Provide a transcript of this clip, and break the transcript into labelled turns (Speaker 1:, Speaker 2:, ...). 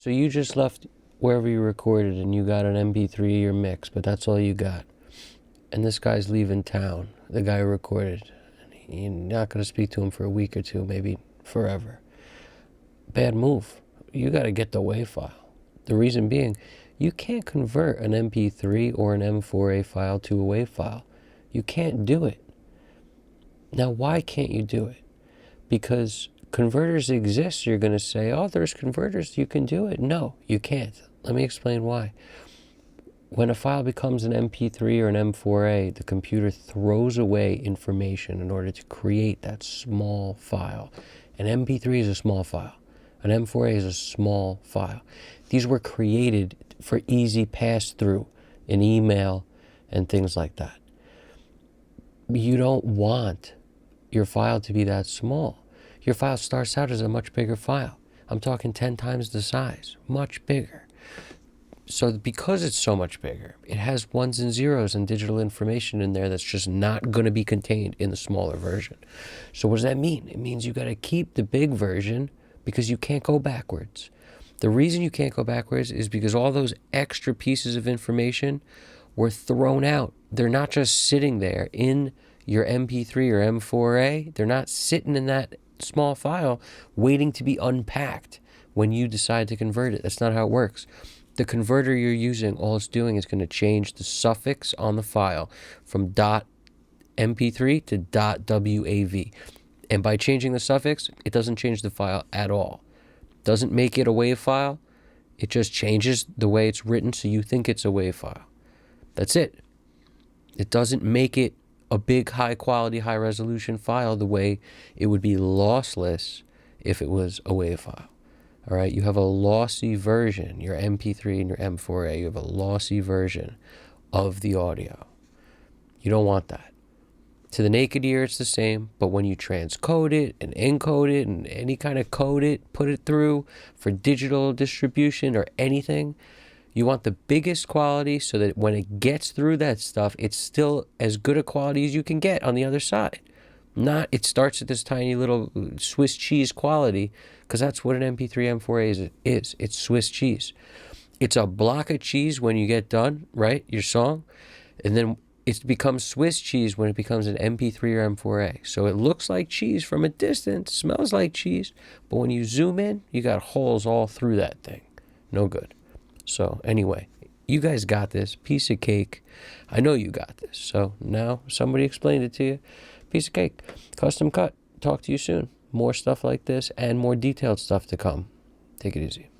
Speaker 1: So you just left wherever you recorded and you got an MP3 or mix, but that's all you got. And this guy's leaving town, the guy who recorded. You're not going to speak to him for a week or two, maybe forever. Bad move. You got to get the WAV file. The reason being, you can't convert an MP3 or an M4A file to a WAV file. You can't do it. Now, why can't you do it? Because converters exist. You're going to say, oh, there's converters, you can do it. No, you can't. Let me explain why. When a file becomes an MP3 or an M4A, the computer throws away information in order to create that small file. An MP3 is a small file. An M4A is a small file. These were created for easy pass-through in email and things like that. You don't want your file to be that small. Your file starts out as a much bigger file. I'm talking 10 times the size, much bigger. So because it's so much bigger, it has ones and zeros and digital information in there that's just not going to be contained in the smaller version. So what does that mean? It means you got to keep the big version because you can't go backwards. The reason you can't go backwards is because all those extra pieces of information were thrown out. They're not just sitting there in your MP3 or M4A. They're not sitting in that small file waiting to be unpacked when you decide to convert it. That's not how it works. The converter you're using, all it's doing is going to change the suffix on the file from .mp3 to .wav. And by changing the suffix, it doesn't change the file at all. Doesn't make it a WAV file. It just changes the way it's written so you think it's a WAV file. That's it. It doesn't make it a big, high-quality, high-resolution file the way it would be lossless if it was a WAV file. All right, you have a lossy version, your MP3 and your M4A, you have a lossy version of the audio. You don't want that. To the naked ear, it's the same, but when you transcode it and encode it and any kind of code it, put it through for digital distribution or anything, you want the biggest quality so that when it gets through that stuff, it's still as good a quality as you can get on the other side. Not it starts at this tiny little Swiss cheese quality, because that's what an MP3 M4A is. It's Swiss cheese. It's a block of cheese when you get done, right, your song, and then it becomes Swiss cheese when it becomes an MP3 or M4A. So it looks like cheese from a distance, smells like cheese, but when you zoom in, you got holes all through that thing. No good. So anyway, you guys got this. Piece of cake. I know you got this. So now somebody explained it to you. Piece of cake. Custom cut. Talk to you soon. More stuff like this and more detailed stuff to come. Take it easy.